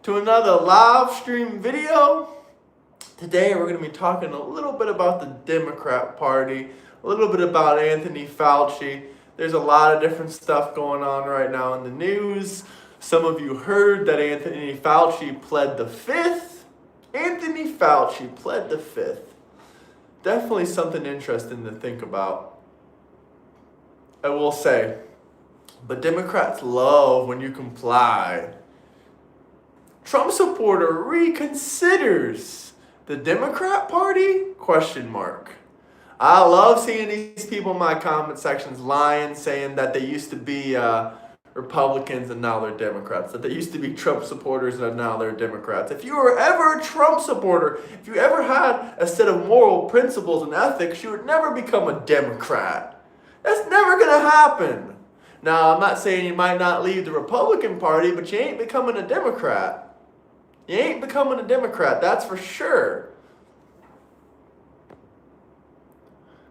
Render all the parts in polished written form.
to another live stream video. Today we're going to be talking a little bit about the Democrat Party, a little bit about Anthony Fauci. There's a lot of different stuff going on right now in the news. Some of you heard that Anthony Fauci pled the fifth. Anthony Fauci pled the fifth. Definitely something interesting to think about. I will say, but Democrats love when you comply. Trump supporter reconsiders the Democrat Party? Question mark. I love seeing these people in my comment sections lying, saying that they used to be Republicans and now they're Democrats, that they used to be Trump supporters and now they're Democrats. If you were ever a Trump supporter, if you ever had a set of moral principles and ethics, you would never become a Democrat. That's never going to happen. Now, I'm not saying you might not leave the Republican Party, but you ain't becoming a Democrat. You ain't becoming a Democrat, that's for sure.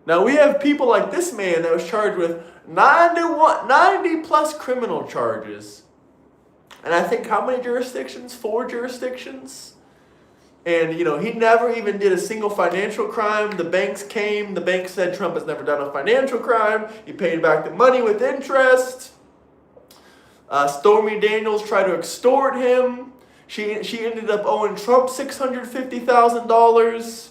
Now, we have people like this man that was charged with 90 plus criminal charges. And I think how many jurisdictions? 4 jurisdictions. And, he never even did a single financial crime. The banks came. The bank said Trump has never done a financial crime. He paid back the money with interest. Stormy Daniels tried to extort him. She ended up owing Trump $650,000.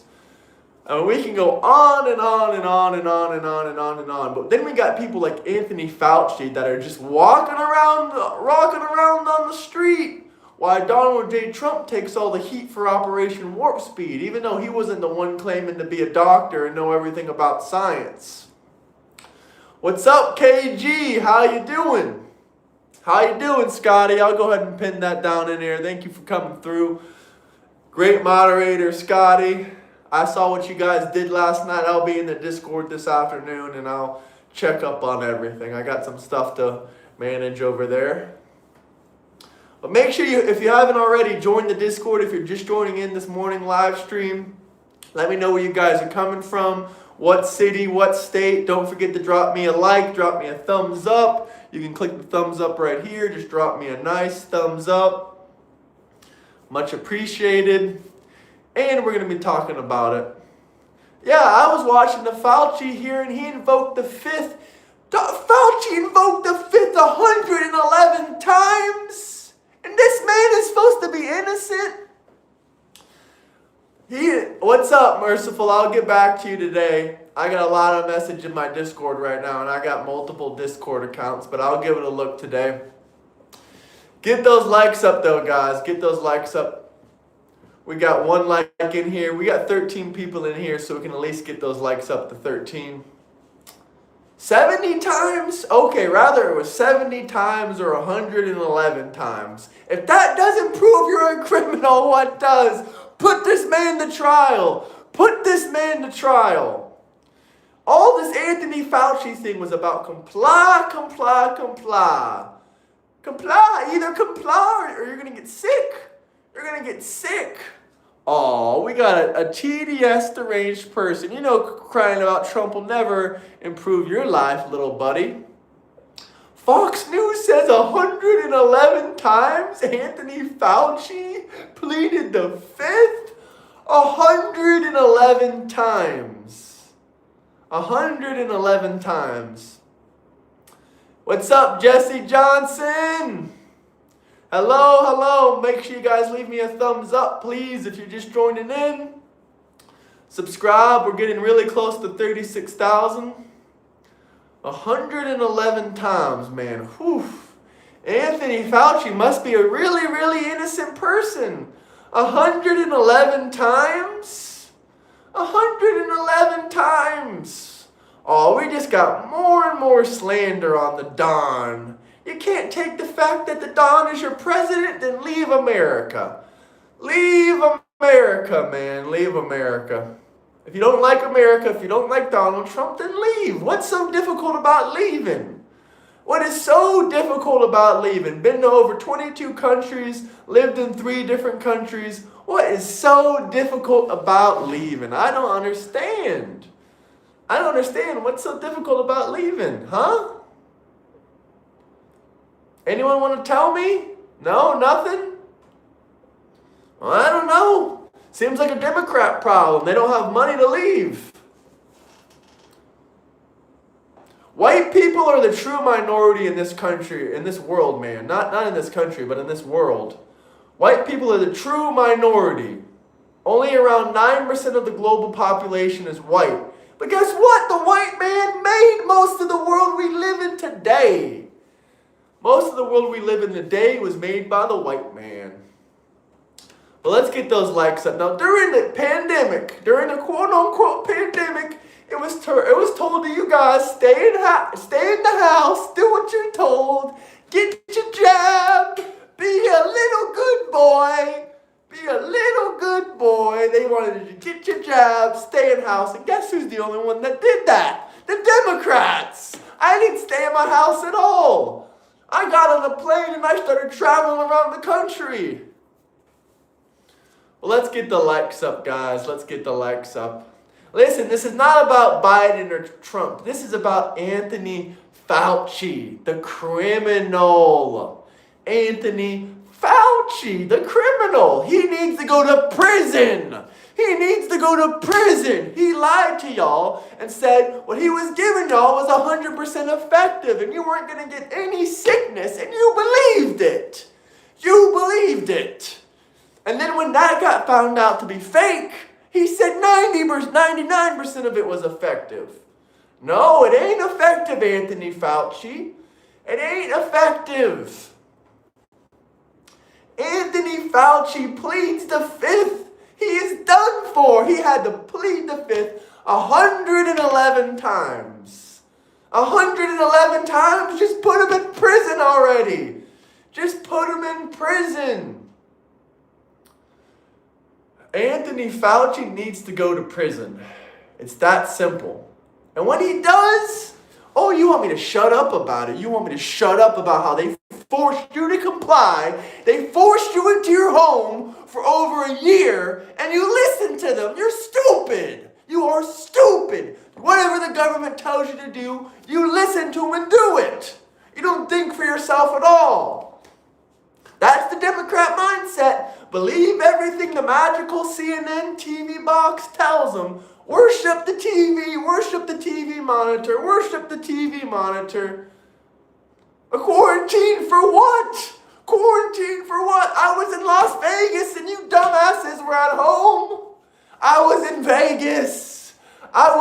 We can go on and on and on and on and on and on and on. But then we got people like Anthony Fauci that are just rocking around on the street, while Donald J. Trump takes all the heat for Operation Warp Speed, even though he wasn't the one claiming to be a doctor and know everything about science. What's up, KG? How you doing? How you doing, Scotty? I'll go ahead and pin that down in there. Thank you for coming through. Great moderator, Scotty. I saw what you guys did last night. I'll be in the Discord this afternoon, and I'll check up on everything. I got some stuff to manage over there. But make sure if you haven't already, join the Discord. If you're just joining in this morning live stream, let me know where you guys are coming from, what city, what state. Don't forget to drop me a like, drop me a thumbs up. You can click the thumbs up right here. Just drop me a nice thumbs up. Much appreciated. And we're going to be talking about it. Yeah, I was watching the Fauci here, and he invoked the fifth. Fauci invoked the fifth 111 times. And this man is supposed to be innocent. What's up, Merciful? I'll get back to you today. I got a lot of message in my Discord right now, and I got multiple Discord accounts, but I'll give it a look today. Get those likes up, though, guys. Get those likes up. We got 1 like in here. We got 13 people in here, so we can at least get those likes up to 13. 70 times? Okay, rather it was 70 times or 111 times. If that doesn't prove you're a criminal, what does? Put this man to trial. Put this man to trial. All this Anthony Fauci thing was about comply. Comply. Either comply or you're going to get sick. You're going to get sick. Oh, we got a TDS deranged person. Crying about Trump will never improve your life, little buddy. Fox News says 111 times Anthony Fauci pleaded the fifth. 111 times. 111 times. What's up, Jesse Johnson? Hello. Make sure you guys leave me a thumbs up, please, if you're just joining in. Subscribe. We're getting really close to 36,000. 111 times, man. Whew. Anthony Fauci must be a really, really innocent person. 111 times? 111 times. Oh, we just got more and more slander on the Don. You can't take the fact that the Don is your president, then leave America. Leave America, man. Leave America. If you don't like America, if you don't like Donald Trump, then leave. What's so difficult about leaving? What is so difficult about leaving? Been to over 22 countries, lived in 3 different countries. What is so difficult about leaving? I don't understand. What's so difficult about leaving, huh? Anyone want to tell me? No, nothing? Well, I don't know. Seems like a Democrat problem. They don't have money to leave. White people are the true minority in this country, in this world, man. Not in this country, but in this world. White people are the true minority. Only around 9% of the global population is white. But guess what? The white man made most of the world we live in today. Most of the world we live in today was made by the white man. But let's get those likes up. Now, during the pandemic, during the quote-unquote pandemic, it was told to you guys, stay in the house, do what you're told, get your jab, be a little good boy. Be a little good boy. They wanted you to get your jab, stay in house. And guess who's the only one that did that? The Democrats. I didn't stay in my house at all. I got on a plane and I started traveling around the country. Well, let's get the likes up, guys. Let's get the likes up. Listen, this is not about Biden or Trump. This is about Anthony Fauci, the criminal. Anthony Fauci, the criminal. He needs to go to prison. He needs to go to prison. He lied to y'all and said what he was giving y'all was 100% effective and you weren't going to get any sickness, and you believed it. You believed it. And then when that got found out to be fake, he said 99% of it was effective. No, it ain't effective, Anthony Fauci. It ain't effective. Anthony Fauci pleads the fifth. He is done for. He had to plead the fifth 111 times. 111 times? Just put him in prison already. Just put him in prison. Anthony Fauci needs to go to prison. It's that simple. And when he does, oh, you want me to shut up about it? You want me to shut up about how they forced you to comply? They forced you into your home for over a year, and you listen to them. You're stupid. You are stupid. Whatever the government tells you to do, you listen to them and do it. You don't think for yourself at all. That's the Democrat mindset. Believe everything the magical CNN TV box tells them. Worship the TV, worship the TV monitor, worship the TV monitor. A quarantine for what? Quarantine for what? I was in Las Vegas and you dumbasses were at home. I was in Vegas. I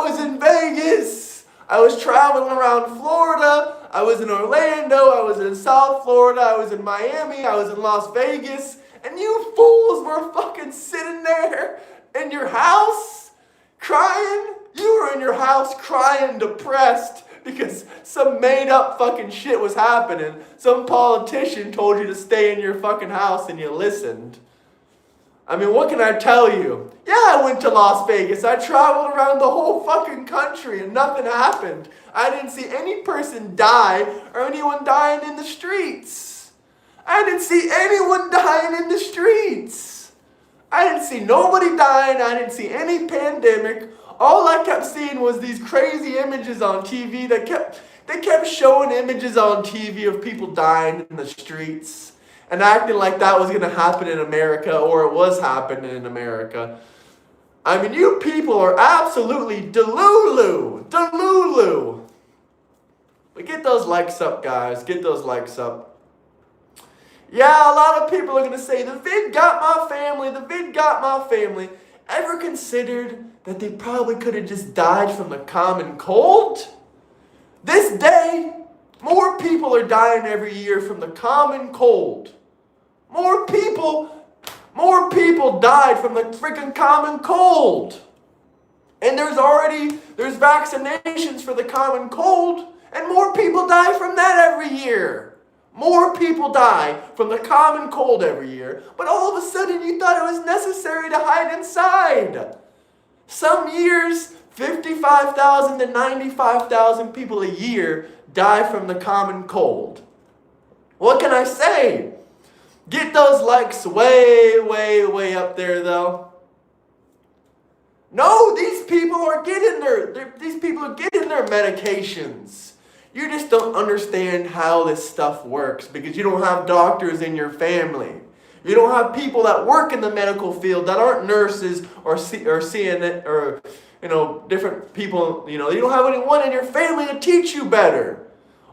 was traveling around Florida. I was in Orlando. I was in South Florida. I was in Miami. I was in Las Vegas. And you fools were fucking sitting there in your house crying. You were in your house crying, depressed, because some made up fucking shit was happening. Some politician told you to stay in your fucking house and you listened. I mean, what can I tell you? Yeah, I went to Las Vegas. I traveled around the whole fucking country and nothing happened. I didn't see any person die or anyone dying in the streets. I didn't see anyone dying in the streets. I didn't see nobody dying. I didn't see any pandemic. All I kept seeing was these crazy images on TV. They kept showing images on TV of people dying in the streets and acting like that was going to happen in America, or it was happening in America. I mean, you people are absolutely delulu. Delulu. But get those likes up, guys. Get those likes up. Yeah, a lot of people are going to say, the vid got my family. The vid got my family. Ever considered that they probably could have just died from the common cold? This day, more people are dying every year from the common cold. More people died from the freaking common cold. And there's vaccinations for the common cold, and more people die from that every year. More people die from the common cold every year, but all of a sudden you thought it was necessary to hide inside. Some years, 55,000 to 95,000 people a year die from the common cold. What can I say? Get those likes way, way, way up there, though. No, these people are getting their medications. You just don't understand how this stuff works because you don't have doctors in your family. You don't have people that work in the medical field that aren't nurses or CNN or different people. You don't have anyone in your family to teach you better.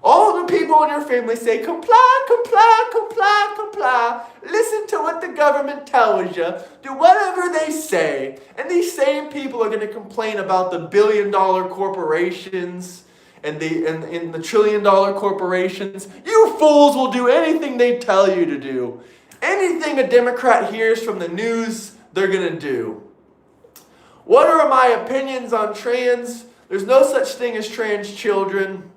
All the people in your family say, comply, comply, comply, comply. Listen to what the government tells you. Do whatever they say. And these same people are going to complain about the billion-dollar corporations and the trillion-dollar corporations. You fools will do anything they tell you to do. Anything a Democrat hears from the news, they're going to do. What are my opinions on trans? There's no such thing as trans children.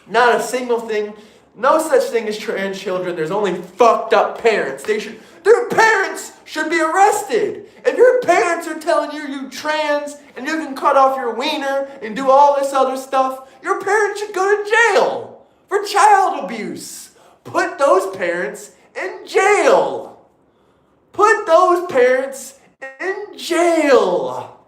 Not a single thing. No such thing as trans children. There's only fucked up parents. Their parents should be arrested. If your parents are telling you trans and you can cut off your wiener and do all this other stuff, your parents should go to jail for child abuse. Put those parents in jail. Put those parents in jail.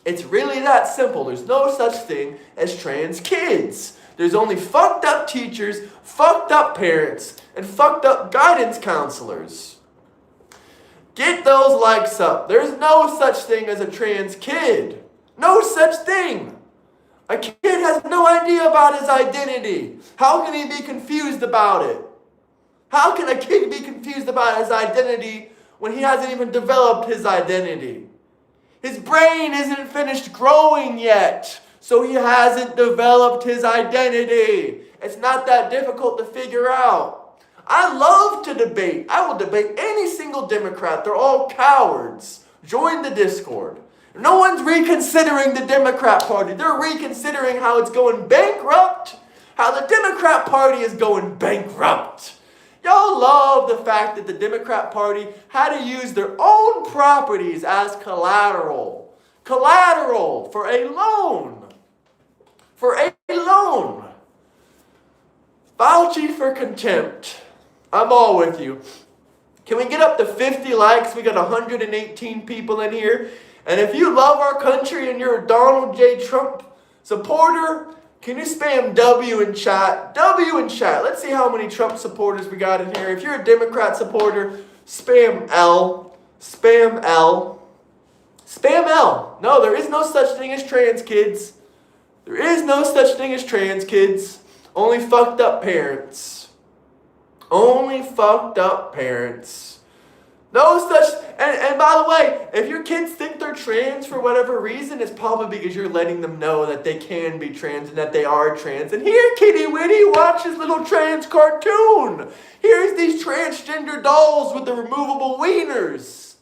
It's really that simple. There's no such thing as trans kids. There's only fucked up teachers, fucked up parents, and fucked up guidance counselors. Get those likes up. There's no such thing as a trans kid. No such thing. A kid has no idea about his identity. How can he be confused about it? How can a kid be confused about his identity when he hasn't even developed his identity? His brain isn't finished growing yet. So he hasn't developed his identity. It's not that difficult to figure out. I love to debate. I will debate any single Democrat. They're all cowards. Join the Discord. No one's reconsidering the Democrat Party. They're reconsidering how it's going bankrupt. How the Democrat Party is going bankrupt. Y'all love the fact that the Democrat Party had to use their own properties as collateral. Collateral for a loan. For a loan. Fauci for contempt. I'm all with you. Can we get up to 50 likes? We got 118 people in here. And if you love our country and you're a Donald J. Trump supporter, can you spam W in chat? W in chat. Let's see how many Trump supporters we got in here. If you're a Democrat supporter, spam L. Spam L. Spam L. No, there is no such thing as trans kids. There is no such thing as trans kids. Only fucked up parents. Only fucked up parents. No such... And by the way, if your kids think they're trans for whatever reason, it's probably because you're letting them know that they can be trans and that they are trans. And here, kitty witty, watch this little trans cartoon. Here's these transgender dolls with the removable wieners.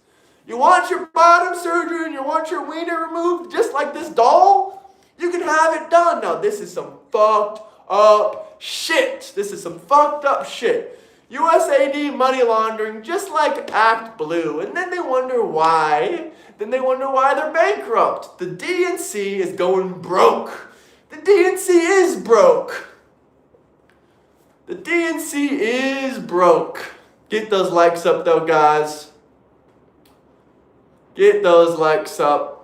You want your bottom surgery and you want your wiener removed just like this doll? You can have it done. Now, this is some fucked up shit. This is some fucked up shit. USAID money laundering, just like Act Blue. And then they wonder why. Then they wonder why they're bankrupt. The DNC is going broke. The DNC is broke. The DNC is broke. Get those likes up, though, guys. Get those likes up.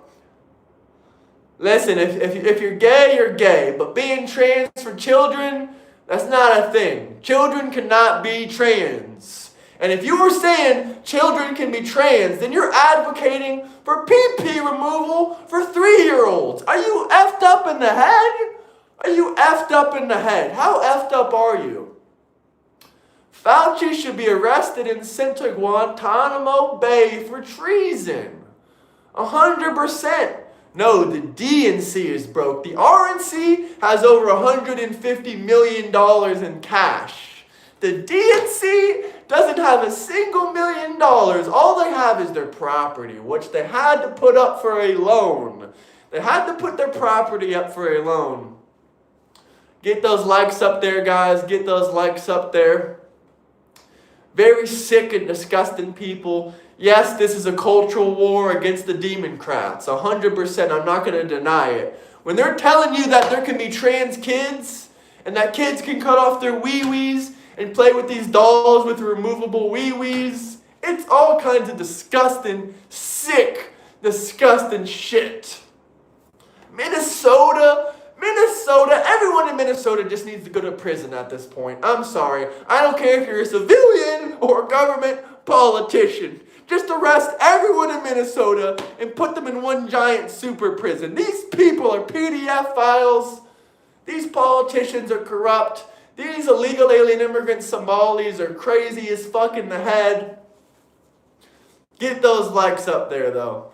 Listen, if you're gay, you're gay. But being trans for children, that's not a thing. Children cannot be trans. And if you were saying children can be trans, then you're advocating for PP removal for 3-year-olds. Are you effed up in the head? Are you effed up in the head? How effed up are you? Fauci should be arrested and sent to Guantanamo Bay for treason. 100%. No, the DNC is broke. The RNC has over $150 million in cash. The DNC doesn't have a single $1 million. All they have is their property, which they had to put up for a loan. They had to put their property up for a loan. Get those likes up there, guys. Get those likes up there. Very sick and disgusting people. Yes, this is a cultural war against the Democrats. 100%. I'm not going to deny it. When they're telling you that there can be trans kids and that kids can cut off their wee-wees and play with these dolls with removable wee-wees, it's all kinds of disgusting, sick, disgusting shit. Minnesota, everyone in Minnesota just needs to go to prison at this point. I'm sorry. I don't care if you're a civilian or a government politician. Just arrest everyone in Minnesota and put them in one giant super prison. These people are PDF files. These politicians are corrupt. These illegal alien immigrant Somalis are crazy as fuck in the head. Get those likes up there, though.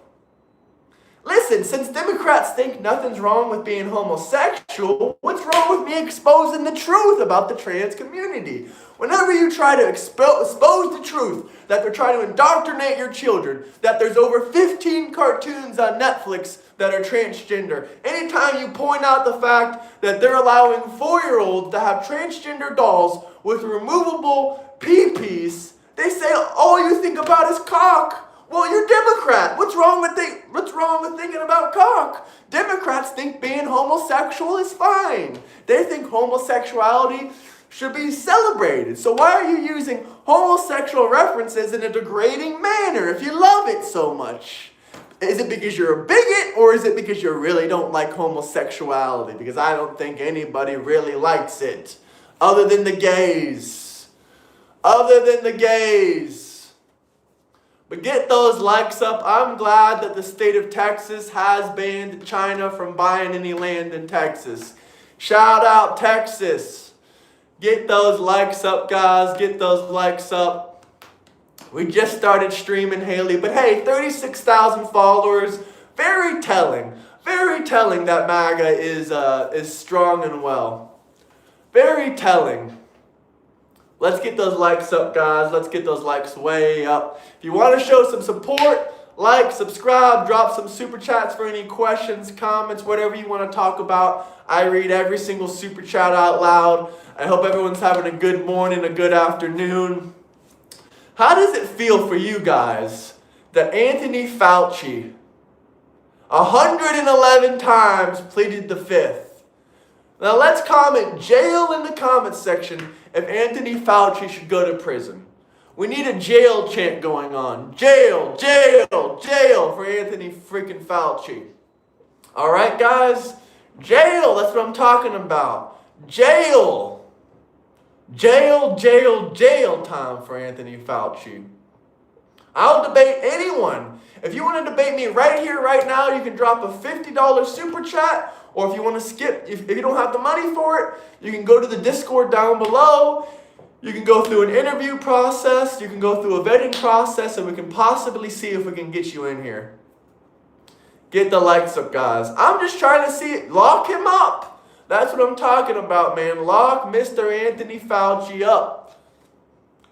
Listen, since Democrats think nothing's wrong with being homosexual, what's wrong with me exposing the truth about the trans community? Whenever you try to expose the truth, that they're trying to indoctrinate your children, that there's over 15 cartoons on Netflix that are transgender, anytime you point out the fact that they're allowing 4-year-olds to have transgender dolls with removable pee-pees, they say all you think about is cock. Well, you're Democrat. What's wrong with thinking about cock? Democrats think being homosexual is fine. They think homosexuality should be celebrated. So why are you using homosexual references in a degrading manner if you love it so much? Is it because you're a bigot, or is it because you really don't like homosexuality? Because I don't think anybody really likes it, other than the gays. But get those likes up. I'm glad that the state of Texas has banned China from buying any land in Texas. Shout out Texas. Get those likes up, guys. Get those likes up. We just started streaming, Haley. But hey, 36,000 followers. Very telling. Very telling that MAGA is strong and well. Very telling. Let's get those likes up, guys. Let's get those likes way up. If you want to show some support, like, subscribe, drop some super chats for any questions, comments, whatever you want to talk about. I read every single super chat out loud. I hope everyone's having a good morning, a good afternoon. How does it feel for you guys that Anthony Fauci 111 times pleaded the fifth? Now let's comment jail in the comments section if Anthony Fauci should go to prison. We need a jail chant going on. Jail, jail, jail for Anthony freaking Fauci. All right, guys? Jail, that's what I'm talking about. Jail. Jail, jail, jail time for Anthony Fauci. I'll debate anyone. If you want to debate me right here, right now, you can drop a $50 super chat. Or if you want to skip, if you don't have the money for it, you can go to the Discord down below. You can go through an interview process. You can go through a vetting process, and we can possibly see if we can get you in here. Get the likes up, guys. I'm just trying to see it. Lock him up. That's what I'm talking about, man. Lock Mr. Anthony Fauci up.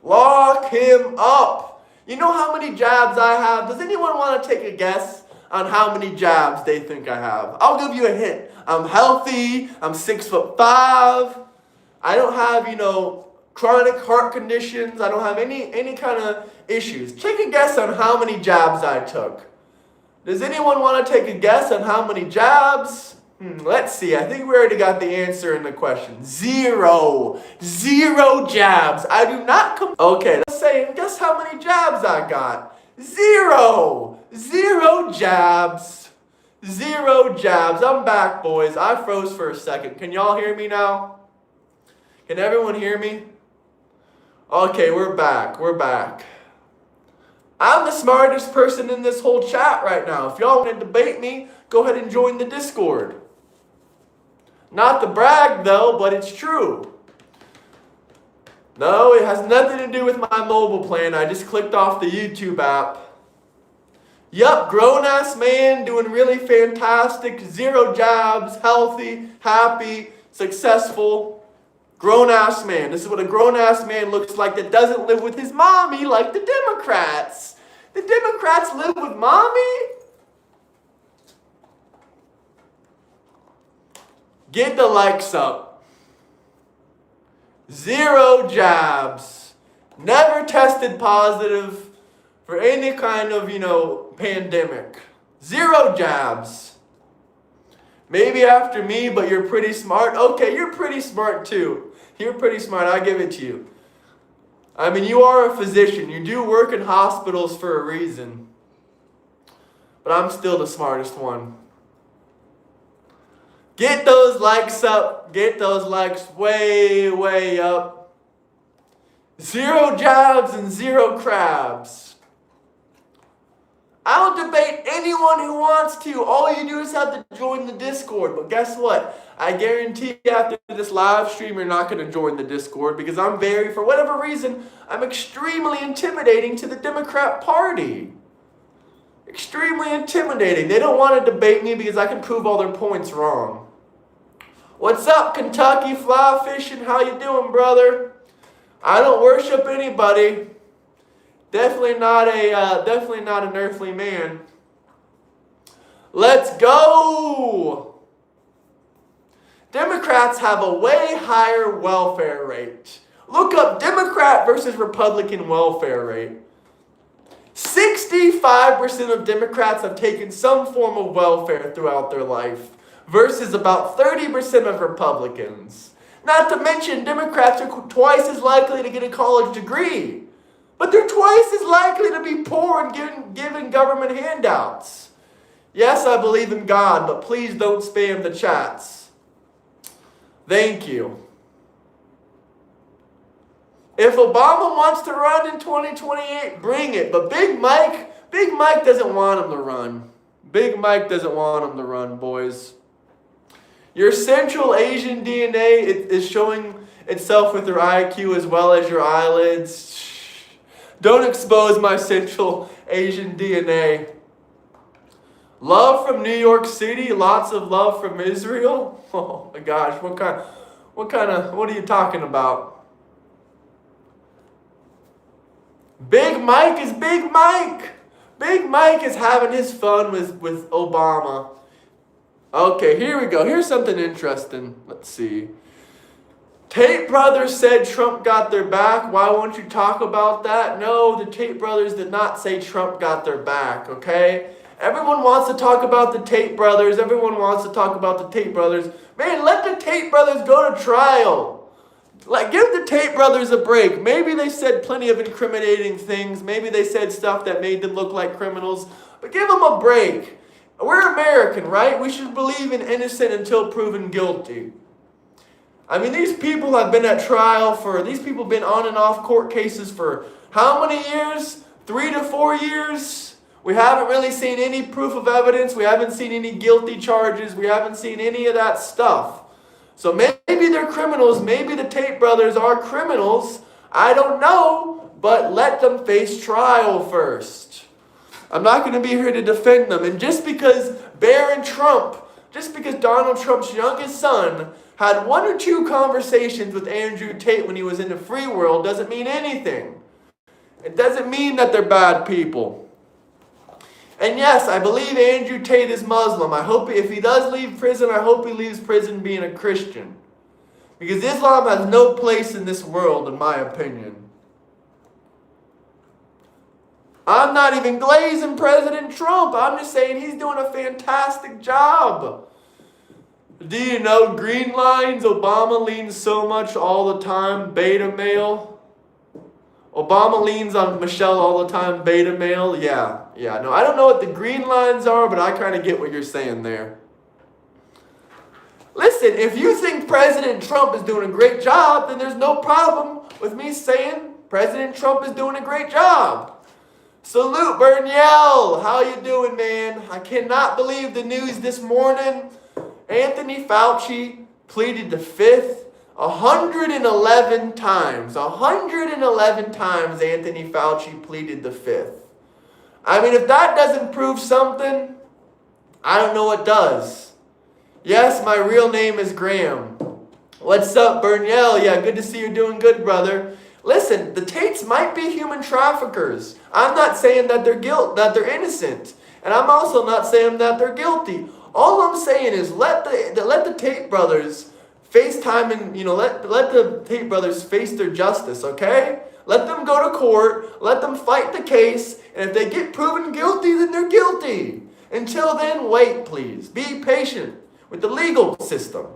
Lock him up. You know how many jabs I have? Does anyone want to take a guess on how many jabs they think I have? I'll give you a hint. I'm healthy. I'm 6'5". I don't have, chronic heart conditions. I don't have any kind of issues. Take a guess on how many jabs I took. Does anyone want to take a guess on how many jabs? Let's see. I think we already got the answer in the question. 0. 0 jabs. I do not come. Okay, let's say, guess how many jabs I got? 0. 0 jabs. 0 jabs. I'm back, boys. I froze for a second. Can y'all hear me now? Can everyone hear me? Okay, we're back. We're back. I'm the smartest person in this whole chat right now. If y'all want to debate me, go ahead and join the Discord. Not to brag, though, but it's true. No, it has nothing to do with my mobile plan. I just clicked off the YouTube app. Yup, grown-ass man doing really fantastic. 0 jabs, healthy, happy, successful. Grown-ass man. This is what a grown-ass man looks like that doesn't live with his mommy like the Democrats. The Democrats live with mommy? Get the likes up. 0 jabs. Never tested positive for any kind of, pandemic. 0 jabs. Maybe after me, but you're pretty smart. Okay, you're pretty smart too. You're pretty smart. I give it to you. I mean, you are a physician. You do work in hospitals for a reason. But I'm still the smartest one. Get those likes up. Get those likes way, way up. Zero jabs and zero crabs. I'll debate anyone who wants to. All you do is have to join the Discord. But guess what? I guarantee after this live stream, you're not going to join the Discord because for whatever reason, I'm extremely intimidating to the Democrat Party. Extremely intimidating. They don't want to debate me because I can prove all their points wrong. What's up, Kentucky Fly Fishing? How you doing, brother? I don't worship anybody. Definitely not an earthly man. Let's go. Democrats have a way higher welfare rate. Look up Democrat versus Republican welfare rate. 65% of Democrats have taken some form of welfare throughout their life versus about 30% of Republicans. Not to mention, Democrats are twice as likely to get a college degree. But they're twice as likely to be poor and given government handouts. Yes, I believe in God, but please don't spam the chats. Thank you. If Obama wants to run in 2028, bring it. But Big Mike doesn't want him to run. Big Mike doesn't want him to run, boys. Your Central Asian DNA is showing itself with your IQ as well as your eyelids. Don't expose my Central Asian DNA. Love from New York City, lots of love from Israel. Oh my gosh, what are you talking about? Big Mike is Big Mike. Big Mike is having his fun with Obama. Okay, here we go. Here's something interesting. Let's see. Tate brothers said Trump got their back. Why won't you talk about that? No, the Tate brothers did not say Trump got their back, okay? Everyone wants to talk about the Tate brothers. Everyone wants to talk about the Tate brothers. Man, let the Tate brothers go to trial. Give the Tate brothers a break. Maybe they said plenty of incriminating things. Maybe they said stuff that made them look like criminals. But give them a break. We're American, right? We should believe in innocent until proven guilty. I mean, these people have been at trial these people have been on and off court cases for how many years? 3 to 4 years? We haven't really seen any proof of evidence. We haven't seen any guilty charges. We haven't seen any of that stuff. So maybe they're criminals. Maybe the Tate brothers are criminals. I don't know, but let them face trial first. I'm not going to be here to defend them. And just because Donald Trump's youngest son had 1 or 2 conversations with Andrew Tate when he was in the free world doesn't mean anything. It doesn't mean that they're bad people. And yes, I believe Andrew Tate is Muslim. I hope if he does leave prison, I hope he leaves prison being a Christian. Because Islam has no place in this world, in my opinion. I'm not even glazing President Trump. I'm just saying he's doing a fantastic job. Do you know green lines? Obama leans so much all the time. Beta male. Obama leans on Michelle all the time. Beta male. Yeah. No, I don't know what the green lines are, but I kind of get what you're saying there. Listen, if you think President Trump is doing a great job, then there's no problem with me saying President Trump is doing a great job. Salute, Berniel. How you doing, man? I cannot believe the news this morning. Anthony Fauci pleaded the fifth 111 times. 111 times Anthony Fauci pleaded the fifth. I mean, if that doesn't prove something, I don't know what does. Yes, my real name is Graham. What's up, Berniel? Yeah, good to see you're doing good, brother. Listen, the Tates might be human traffickers. I'm not saying that they're innocent. And I'm also not saying that they're guilty. All I'm saying is let the Tate brothers face time and, let the Tate brothers face their justice, okay? Let them go to court. Let them fight the case. And if they get proven guilty, then they're guilty. Until then, wait, please. Be patient with the legal system.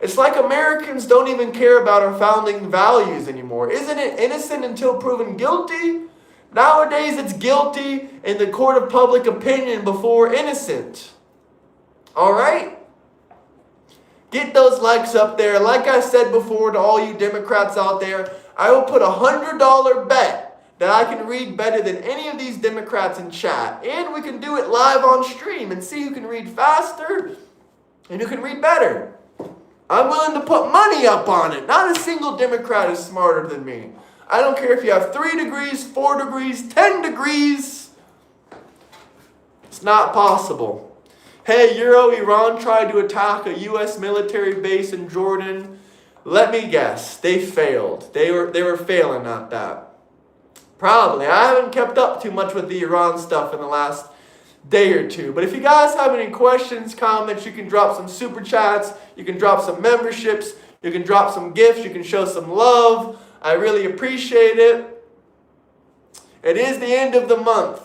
It's like Americans don't even care about our founding values anymore. Isn't it innocent until proven guilty? Nowadays, it's guilty in the court of public opinion before innocent. All right? Get those likes up there. Like I said before to all you Democrats out there, I will put $100 bet that I can read better than any of these Democrats in chat. And we can do it live on stream and see who can read faster and who can read better. I'm willing to put money up on it. Not a single Democrat is smarter than me. I don't care if you have 3 degrees, 4 degrees, 10 degrees. It's not possible. Hey, Iran tried to attack a U.S. military base in Jordan. Let me guess. They failed. They were failing at that. Probably. I haven't kept up too much with the Iran stuff in the last day or two. But if you guys have any questions, comments, you can drop some super chats. You can drop some memberships. You can drop some gifts. You can show some love. I really appreciate it. It is the end of the month.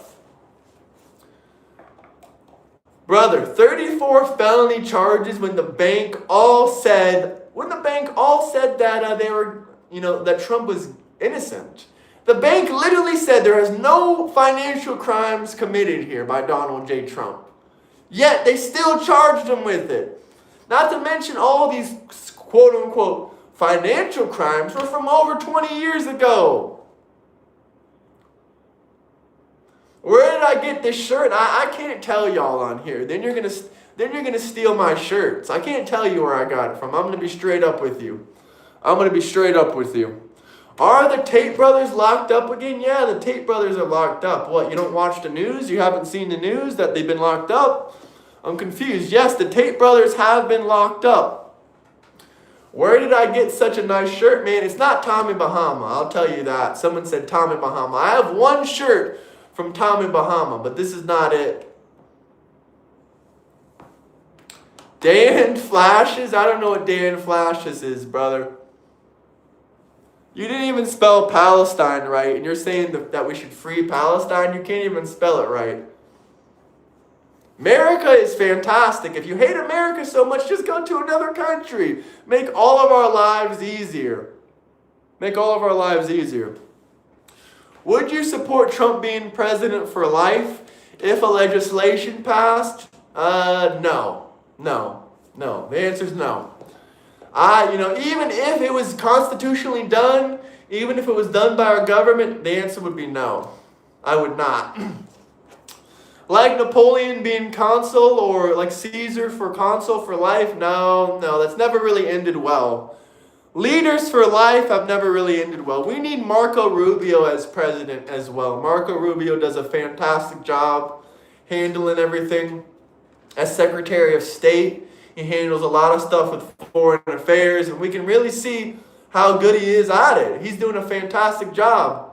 Brother, 34 felony charges when the bank all said that they were, that Trump was innocent. The bank literally said there is no financial crimes committed here by Donald J. Trump. Yet they still charged him with it. Not to mention all these quote-unquote financial crimes were from over 20 years ago. Where did I get this shirt? I can't tell y'all on here. Then you're gonna steal my shirts. I can't tell you where I got it from. I'm gonna be straight up with you. Are the Tate brothers locked up again? Yeah, the Tate brothers are locked up. What, you don't watch the news? You haven't seen the news that they've been locked up? I'm confused. Yes, the Tate brothers have been locked up. Where did I get such a nice shirt, man? It's not Tommy Bahama, I'll tell you that. Someone said Tommy Bahama. I have one shirt from Tommy Bahama, but this is not it. Dan Flashes? I don't know what Dan Flashes is, brother. You didn't even spell Palestine right, and you're saying that we should free Palestine? You can't even spell it right. America is fantastic. If you hate America so much, just go to another country. Make all of our lives easier. Would you support Trump being president for life if a legislation passed? No. The answer is no. Even if it was constitutionally done, even if it was done by our government, the answer would be no. I would not. Like Napoleon being consul or like Caesar for consul for life, no, that's never really ended well. Leaders for life have never really ended well. We need Marco Rubio as president as well. Marco Rubio does a fantastic job handling everything. As Secretary of State, he handles a lot of stuff with foreign affairs, and we can really see how good he is at it. He's doing a fantastic job.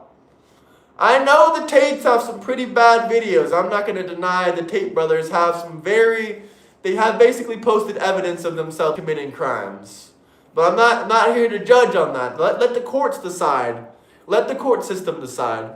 I know the Tates have some pretty bad videos. I'm not going to deny the Tate brothers have they have basically posted evidence of themselves committing crimes. But I'm not here to judge on that. Let the courts decide. Let the court system decide.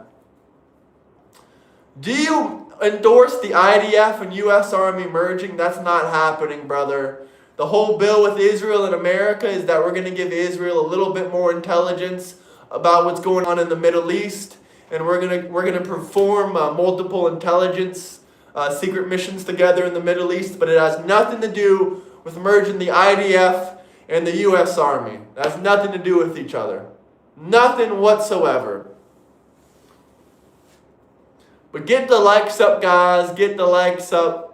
Do you endorse the IDF and U.S. Army merging? That's not happening, brother. The whole bill with Israel and America is that we're going to give Israel a little bit more intelligence about what's going on in the Middle East, and we're gonna perform multiple intelligence secret missions together in the Middle East. But it has nothing to do with merging the IDF and the U.S. Army. It has nothing to do with each other. Nothing whatsoever. But get the likes up, guys. Get the likes up.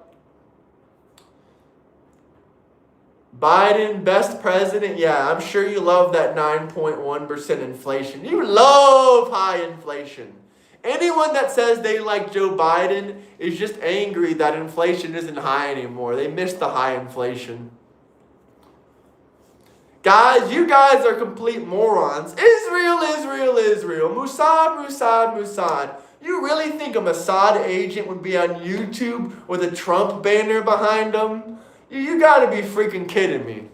Biden, best president. Yeah, I'm sure you love that 9.1% inflation. You love high inflation. Anyone that says they like Joe Biden is just angry that inflation isn't high anymore. They miss the high inflation. Guys, you guys are complete morons. Israel, Israel, Israel. Mossad, Mossad, Mossad. You really think a Mossad agent would be on YouTube with a Trump banner behind him? You gotta be freaking kidding me.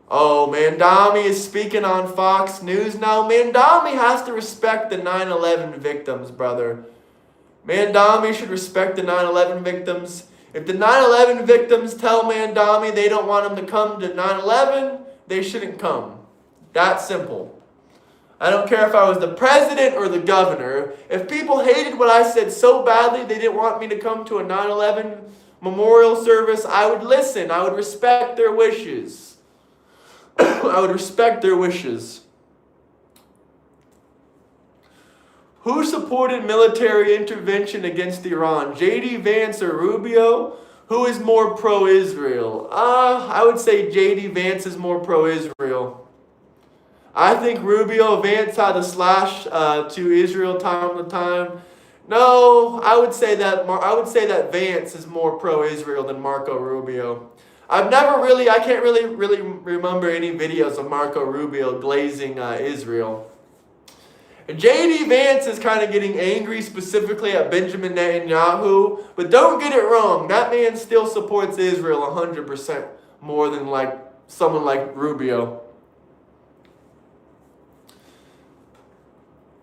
Oh, Mandami is speaking on Fox News now. Mandami has to respect the 9/11 victims, brother. Mandami should respect the 9/11 victims. If the 9/11 victims tell Mandami they don't want him to come to 9/11, they shouldn't come. That simple. I don't care if I was the president or the governor. If people hated what I said so badly they didn't want me to come to a 9/11 memorial service, I would listen. I would respect their wishes. I would respect their wishes. Who supported military intervention against Iran? J.D. Vance or Rubio? Who is more pro-Israel? I would say J.D. Vance is more pro-Israel. I think Rubio Vance had a slash to Israel time to time. No, I would say that Vance is more pro-Israel than Marco Rubio. I can't really remember any videos of Marco Rubio glazing Israel. J.D. Vance is kind of getting angry specifically at Benjamin Netanyahu, but don't get it wrong, that man still supports Israel 100% more than someone like Rubio.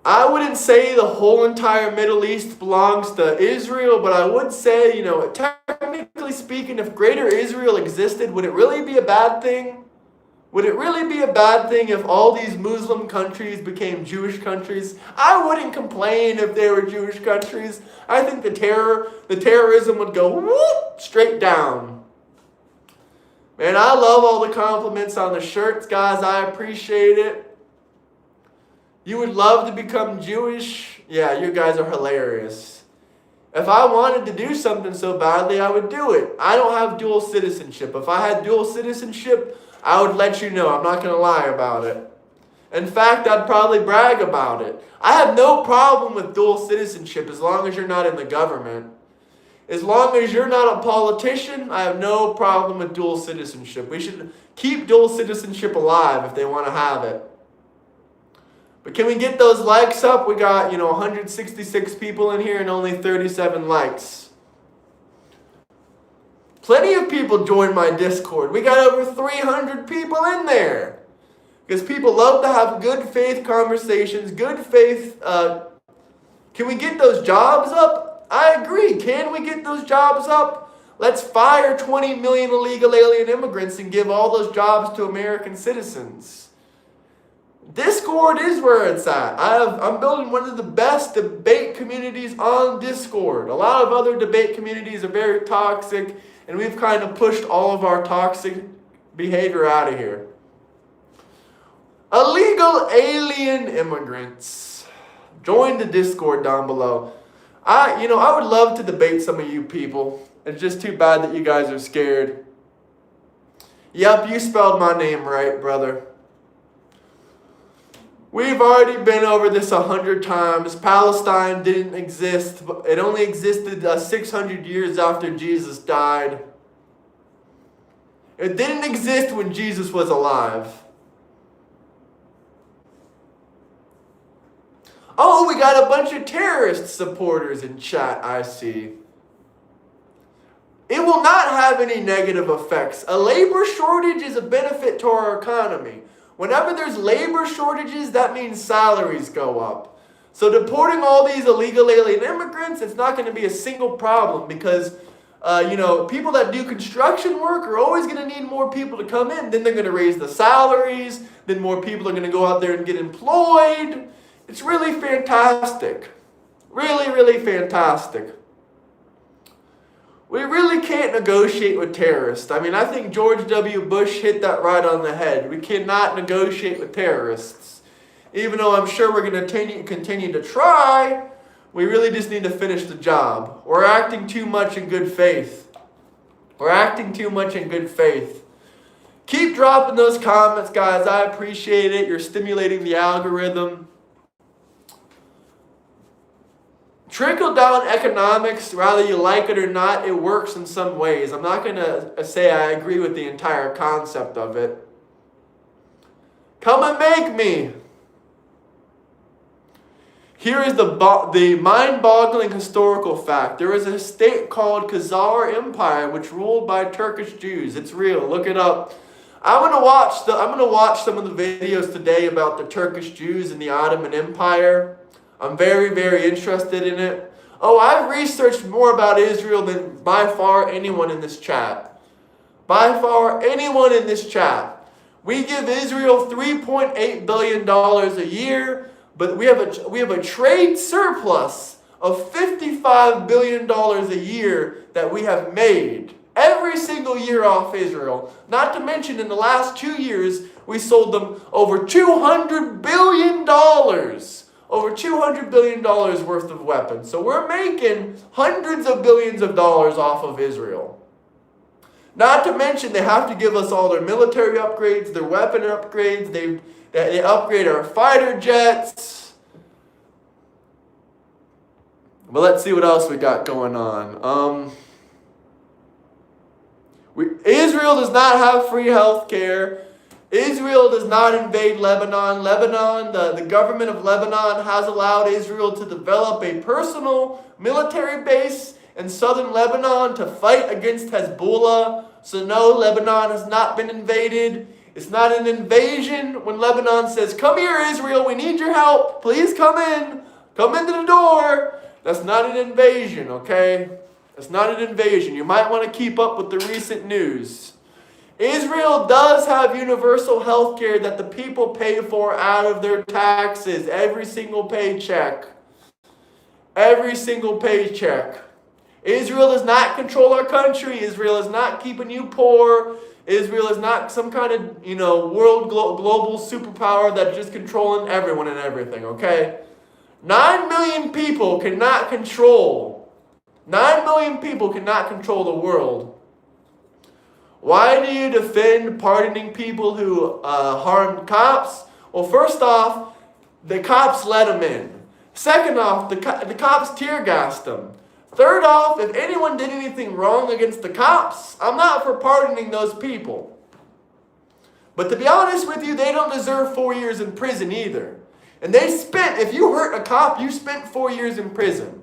I wouldn't say the whole entire Middle East belongs to Israel, but I would say, technically speaking, if Greater Israel existed, would it really be a bad thing? Would it really be a bad thing if all these Muslim countries became Jewish countries? I wouldn't complain if they were Jewish countries. I think the terrorism would go whoop, straight down. Man, I love all the compliments on the shirts, guys. I appreciate it. You would love to become Jewish? Yeah, you guys are hilarious. If I wanted to do something so badly, I would do it. I don't have dual citizenship. If I had dual citizenship, I would let you know. I'm not going to lie about it. In fact, I'd probably brag about it. I have no problem with dual citizenship as long as you're not in the government. As long as you're not a politician, I have no problem with dual citizenship. We should keep dual citizenship alive if they want to have it. But can we get those likes up? We got, 166 people in here and only 37 likes. Plenty of people joined my Discord. We got over 300 people in there. Because people love to have good faith conversations, good faith. Can we get those jobs up? I agree. Can we get those jobs up? Let's fire 20 million illegal alien immigrants and give all those jobs to American citizens. Discord is where it's at. I'm building one of the best debate communities on Discord. A lot of other debate communities are very toxic, and we've kind of pushed all of our toxic behavior out of here. Illegal alien immigrants. Join the Discord down below. I would love to debate some of you people. It's just too bad that you guys are scared. Yep, you spelled my name right, brother. We've already been over this 100 times. Palestine didn't exist. It only existed 600 years after Jesus died. It didn't exist when Jesus was alive. Oh, we got a bunch of terrorist supporters in chat, I see. It will not have any negative effects. A labor shortage is a benefit to our economy. Whenever there's labor shortages, that means salaries go up. So deporting all these illegal alien immigrants, it's not going to be a single problem because, people that do construction work are always going to need more people to come in. Then they're going to raise the salaries. Then more people are going to go out there and get employed. It's really fantastic. Really, really fantastic. We really can't negotiate with terrorists. I think George W. Bush hit that right on the head. We cannot negotiate with terrorists. Even though I'm sure we're going to continue to try, we really just need to finish the job. We're acting too much in good faith. We're acting too much in good faith. Keep dropping those comments, guys. I appreciate it. You're stimulating the algorithm. Trickle-down economics, whether you like it or not, it works in some ways. I'm not going to say I agree with the entire concept of it. Come and make me. Here is the mind-boggling historical fact. There is a state called Khazar Empire which ruled by Turkish Jews. It's real. Look it up. I'm gonna watch some of the videos today about the Turkish Jews and the Ottoman Empire. I'm very, very interested in it. Oh, I've researched more about Israel than by far anyone in this chat. By far anyone in this chat. We give Israel $3.8 billion a year, but we have a trade surplus of $55 billion a year that we have made every single year off Israel. Not to mention in the last 2 years, we sold them over $200 billion over $200 billion worth of weapons. So we're making hundreds of billions of dollars off of Israel. Not to mention they have to give us all their military upgrades, their weapon upgrades. They upgrade our fighter jets. But let's see what else we got going on. Israel does not have free health care. Israel does not invade Lebanon. The government of Lebanon has allowed Israel to develop a personal military base in southern Lebanon to fight against Hezbollah. So no, Lebanon has not been invaded. It's not an invasion when Lebanon says, "Come here, Israel, we need your help. Please come in. Come into the door." That's not an invasion, okay? It's not an invasion. You might want to keep up with the recent news. Israel does have universal health care that the people pay for out of their taxes. Every single paycheck. Every single paycheck. Israel does not control our country. Israel is not keeping you poor. Israel is not some kind of, world global superpower that's just controlling everyone and everything, okay? 9 million people cannot control 9 million people cannot control the world. Why do you defend pardoning people who harmed cops? Well, first off, the cops let them in. Second off, the cops tear gassed them. Third off, if anyone did anything wrong against the cops, I'm not for pardoning those people. But to be honest with you, they don't deserve 4 years in prison either. And if you hurt a cop, you spent 4 years in prison.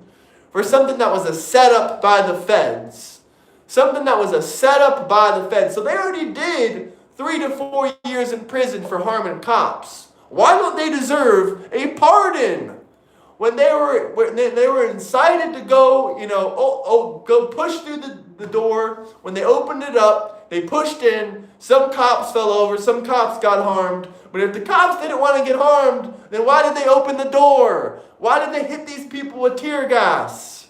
For something that was a setup by the feds. Something that was a setup by the feds. So they already did 3 to 4 years in prison for harming cops. Why don't they deserve a pardon? When they were incited to go, go push through the door. When they opened it up, they pushed in. Some cops fell over. Some cops got harmed. But if the cops didn't want to get harmed, then why did they open the door? Why did they hit these people with tear gas?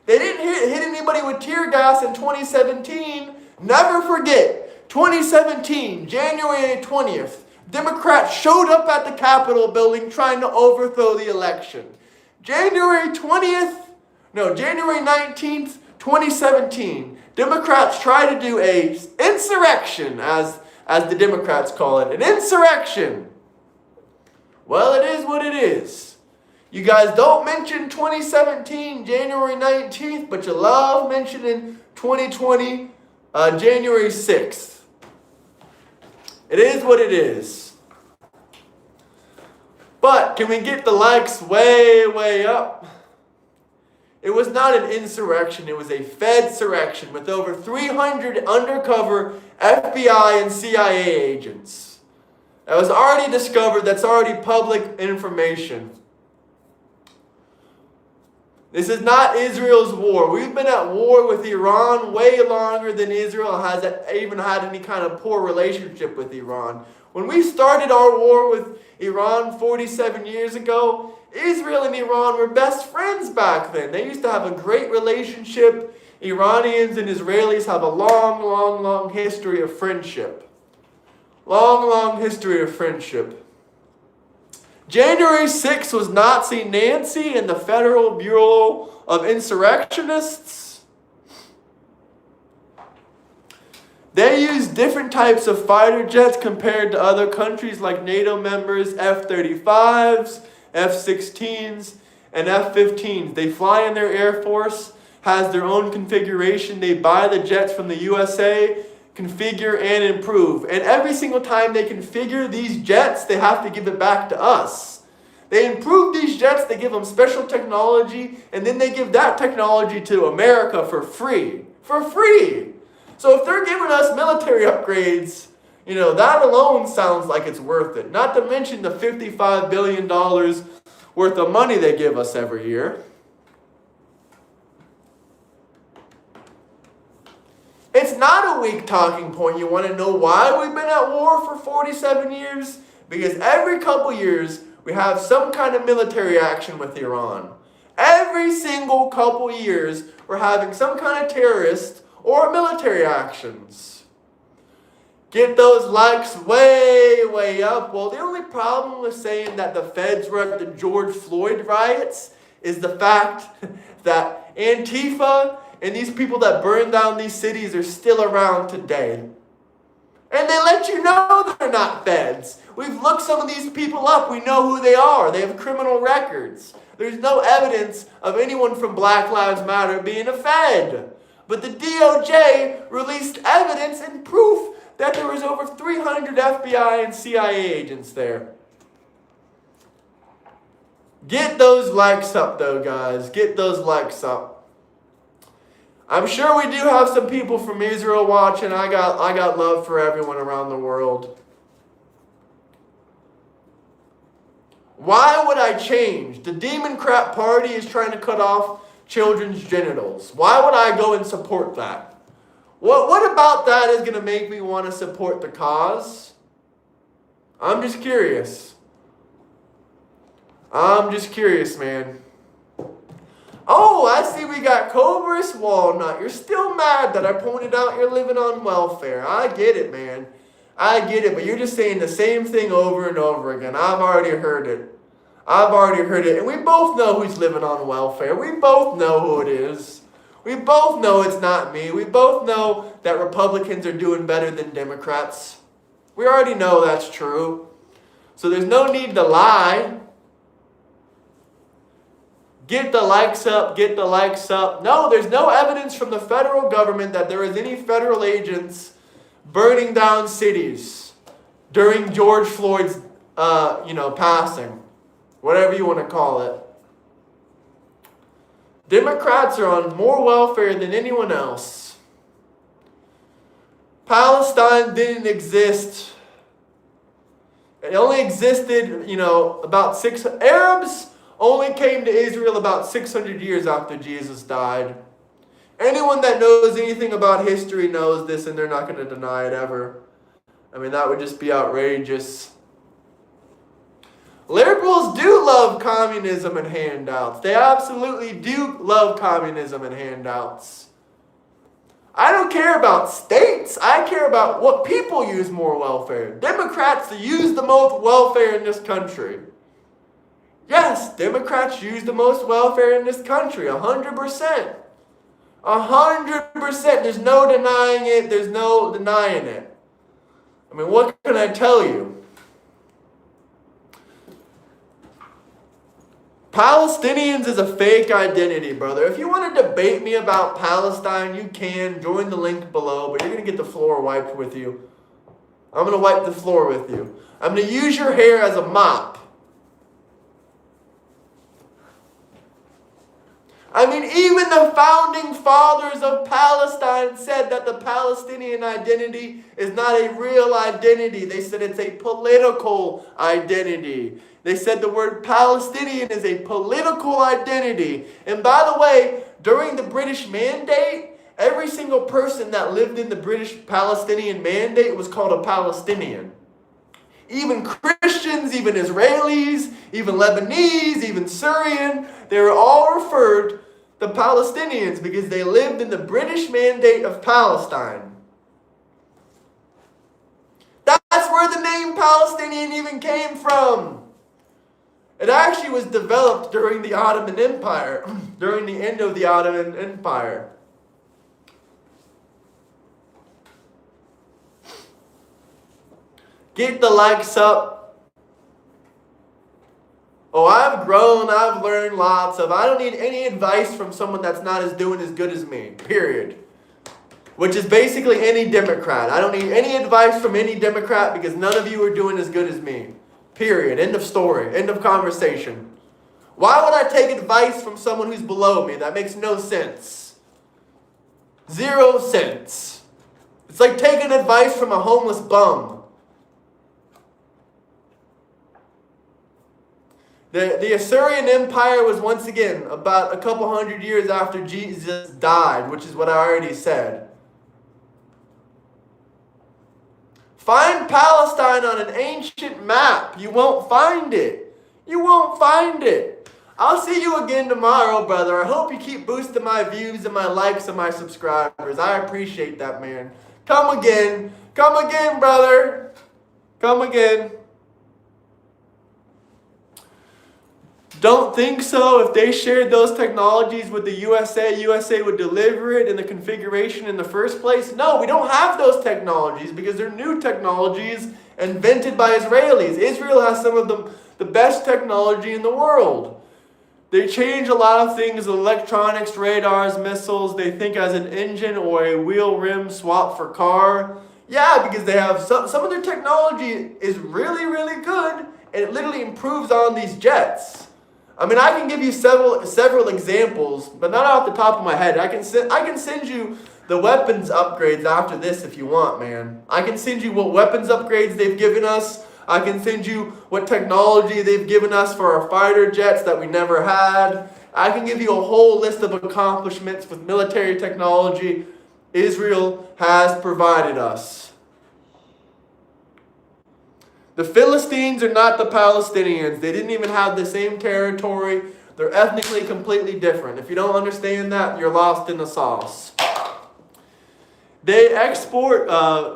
They didn't hit anybody with tear gas in 2017. Never forget, 2017, January 20th, Democrats showed up at the Capitol building trying to overthrow the election. January 19th, 2017, Democrats tried to do an insurrection, as the Democrats call it, an insurrection. Well, it is what it is. You guys don't mention 2017, January 19th, but you love mentioning 2020, January 6th. It is what it is. But can we get the likes way, way up? It was not an insurrection. It was a Fed-surrection with over 300 undercover FBI and CIA agents. That was already discovered. That's already public information. This is not Israel's war. We've been at war with Iran way longer than Israel has even had any kind of poor relationship with Iran. When we started our war with Iran 47 years ago, Israel and Iran were best friends back then. They used to have a great relationship. Iranians and Israelis have a long, long, long history of friendship. Long, long history of friendship. January 6th was Nazi Nancy and the Federal Bureau of Insurrectionists. They used different types of fighter jets compared to other countries like NATO members, F-35s, F-16s, and F-15s. They fly in their Air Force, has their own configuration. They buy the jets from the USA, configure and improve. And every single time they configure these jets, they have to give it back to us. They improve these jets, they give them special technology, and then they give that technology to America for free. For free! So if they're giving us military upgrades, that alone sounds like it's worth it. Not to mention the $55 billion worth of money they give us every year. It's not a weak talking point. You want to know why we've been at war for 47 years? Because every couple years, we have some kind of military action with Iran. Every single couple years, we're having some kind of terrorist or military actions. Get those likes way, way up. Well, the only problem with saying that the feds were at the George Floyd riots is the fact that Antifa and these people that burned down these cities are still around today. And they let you know they're not feds. We've looked some of these people up. We know who they are. They have criminal records. There's no evidence of anyone from Black Lives Matter being a fed. But the DOJ released evidence and proof that there was over 300 FBI and CIA agents there. Get those likes up though, guys. Get those likes up. I'm sure we do have some people from Israel watching. I got love for everyone around the world. Why would I change? The Democrat Party is trying to cut off children's genitals. Why would I go and support that? What about that is going to make me want to support the cause? I'm just curious. I'm just curious, man. Oh, I see we got Cobras Walnut. You're still mad that I pointed out you're living on welfare. I get it, man. I get it, but you're just saying the same thing over and over again. I've already heard it. I've already heard it. And we both know who's living on welfare. We both know who it is. We both know it's not me. We both know that Republicans are doing better than Democrats. We already know that's true. So there's no need to lie. Get the likes up, get the likes up. No, there's no evidence from the federal government that there was any federal agents burning down cities during George Floyd's, passing. Whatever you want to call it. Democrats are on more welfare than anyone else. Palestine didn't exist. It only existed, about Arabs only came to Israel about 600 years after Jesus died. Anyone that knows anything about history knows this, and they're not going to deny it ever. I mean, that would just be outrageous. Liberals do love communism and handouts. They absolutely do love communism and handouts. I don't care about states. I care about what people use more welfare. Democrats use the most welfare in this country. Yes, Democrats use the most welfare in this country, 100%. 100%. There's no denying it. There's no denying it. I mean, what can I tell you? Palestinians is a fake identity, brother. If you want to debate me about Palestine, you can. Join the link below, but you're going to get the floor wiped with you. I'm going to wipe the floor with you. I'm going to use your hair as a mop. I mean, even the founding fathers of Palestine said that the Palestinian identity is not a real identity. They said it's a political identity. They said the word Palestinian is a political identity. And by the way, during the British Mandate, every single person that lived in the British Palestinian Mandate was called a Palestinian. Even Christians, even Israelis, even Lebanese, even Syrian, they were all referred to Palestinians because they lived in the British Mandate of Palestine. That's where the name Palestinian even came from. It actually was developed during the Ottoman Empire, during the end of the Ottoman Empire. Get the likes up. Oh, I've grown, I've learned lots of. I don't need any advice from someone that's not doing as good as me, period. Which is basically any Democrat. I don't need any advice from any Democrat because none of you are doing as good as me. Period. End of story. End of conversation. Why would I take advice from someone who's below me? That makes no sense. 0 cents. It's like taking advice from a homeless bum. The Assyrian Empire was once again about a couple hundred years after Jesus died, which is what I already said. Find Palestine on an ancient map. You won't find it. You won't find it. I'll see you again tomorrow, brother. I hope you keep boosting my views and my likes and my subscribers. I appreciate that, man. Come again. Come again, brother. Come again. Don't think so. If they shared those technologies with the USA would deliver it in the configuration in the first place. No, we don't have those technologies because they're new technologies invented by Israelis. Israel has some of the best technology in the world. They change a lot of things, electronics, radars, missiles. They think as an engine or a wheel rim swap for car. Yeah, because they have some of their technology is really, really good, and it literally improves on these jets. I mean, I can give you several examples, but not off the top of my head. I can send you the weapons upgrades after this if you want, man. I can send you what weapons upgrades they've given us. I can send you what technology they've given us for our fighter jets that we never had. I can give you a whole list of accomplishments with military technology Israel has provided us. The Philistines are not the Palestinians. They didn't even have the same territory. They're ethnically completely different. If you don't understand that, you're lost in the sauce. They export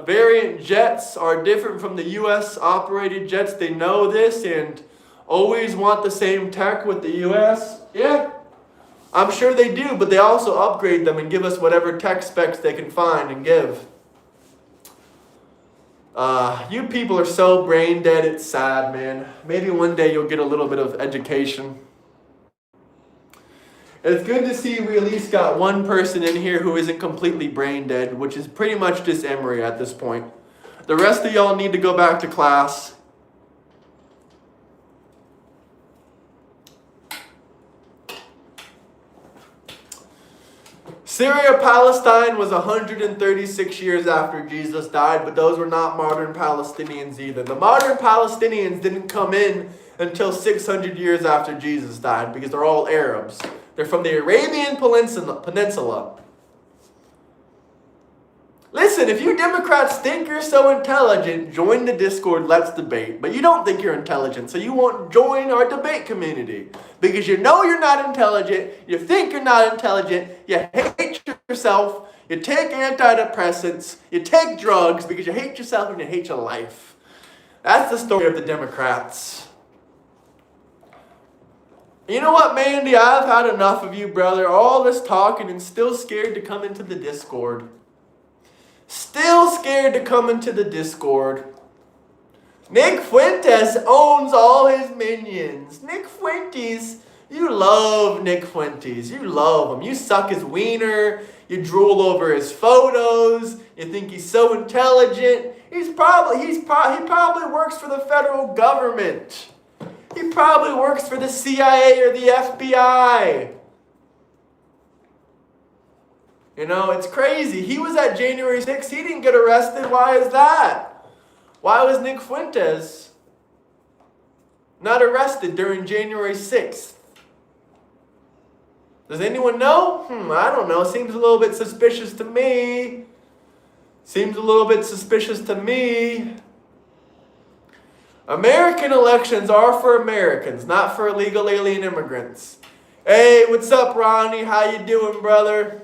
variant jets are different from the U.S. operated jets. They know this and always want the same tech with the U.S. Yeah, I'm sure they do, but they also upgrade them and give us whatever tech specs they can find and give. You people are so brain dead, it's sad, man. Maybe one day you'll get a little bit of education. It's good to see we at least got one person in here who isn't completely brain dead, which is pretty much just Emery at this point. The rest of y'all need to go back to class. Syria-Palestine was 136 years after Jesus died, but those were not modern Palestinians either. The modern Palestinians didn't come in until 600 years after Jesus died because they're all Arabs. They're from the Arabian Peninsula. Listen, if you Democrats think you're so intelligent, join the Discord, let's debate. But you don't think you're intelligent, so you won't join our debate community. Because you know you're not intelligent, you think you're not intelligent, you hate yourself, you take antidepressants, you take drugs because you hate yourself and you hate your life. That's the story of the Democrats. You know what, Mandy? I've had enough of you, brother. All this talking and still scared to come into the Discord. Still scared to come into the Discord. Nick Fuentes owns all his minions. Nick Fuentes, you love Nick Fuentes. You love him. You suck his wiener. You drool over his photos. You think he's so intelligent. He probably works for the federal government. He probably works for the CIA or the FBI. You know, it's crazy. He was at January 6th. He didn't get arrested. Why is that? Why was Nick Fuentes not arrested during January 6th? Does anyone know? I don't know. Seems a little bit suspicious to me. Seems a little bit suspicious to me. American elections are for Americans, not for illegal alien immigrants. Hey, what's up, Ronnie? How you doing, brother?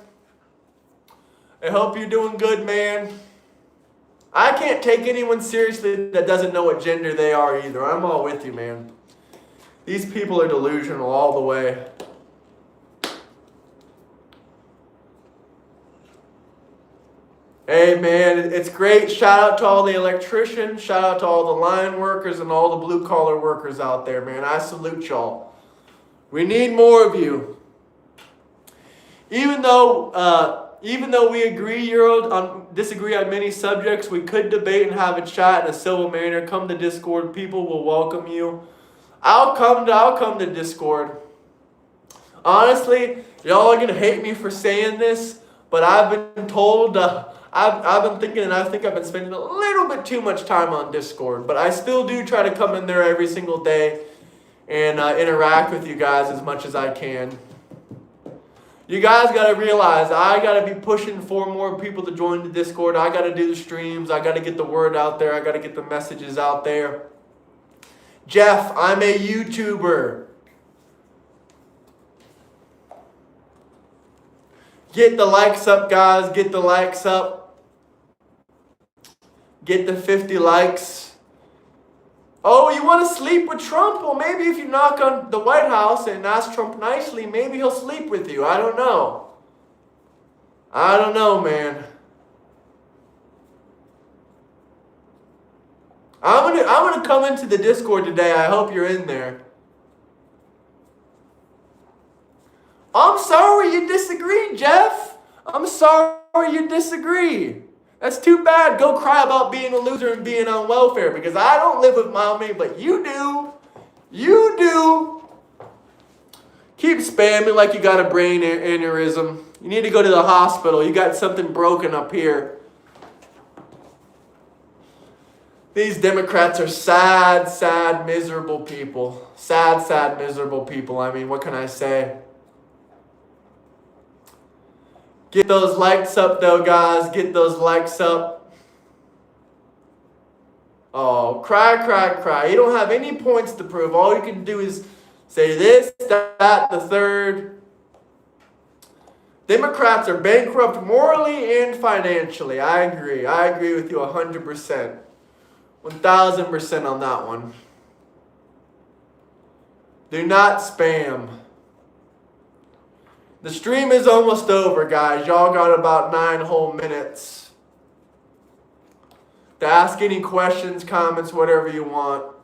I hope you're doing good, man. I can't take anyone seriously that doesn't know what gender they are either. I'm all with you, man. These people are delusional all the way. Hey, man, it's great. Shout out to all the electricians. Shout out to all the line workers and all the blue-collar workers out there, man. I salute y'all. We need more of you. Even though we disagree on many subjects, we could debate and have a chat in a civil manner. Come to Discord. People will welcome you. I'll come to Discord. Honestly, y'all are going to hate me for saying this, but I've been told, I've been thinking, and I think I've been spending a little bit too much time on Discord, but I still do try to come in there every single day and interact with you guys as much as I can. You guys got to realize I got to be pushing for more people to join the Discord. I got to do the streams. I got to get the word out there. I got to get the messages out there. Jeff, I'm a YouTuber. Get the likes up, guys. Get the likes up. Get the 50 likes. Oh, you want to sleep with Trump? Well, maybe if you knock on the White House and ask Trump nicely, maybe he'll sleep with you. I don't know. I don't know, man. I'm gonna come into the Discord today. I hope you're in there. I'm sorry you disagree, Jeff. I'm sorry you disagree. That's too bad. Go cry about being a loser and being on welfare, because I don't live with mommy, but you do. You do. Keep spamming like you got a brain aneurysm. You need to go to the hospital. You got something broken up here. These Democrats are sad, sad, miserable people. Sad, sad, miserable people. I mean, what can I say? Get those likes up, though, guys. Get those likes up. Oh, cry, cry, cry. You don't have any points to prove. All you can do is say this, that, the third. Democrats are bankrupt morally and financially. I agree. I agree with you 100%. 1,000% on that one. Do not spam. The stream is almost over, guys. Y'all got about 9 whole minutes to ask any questions, comments, whatever you want.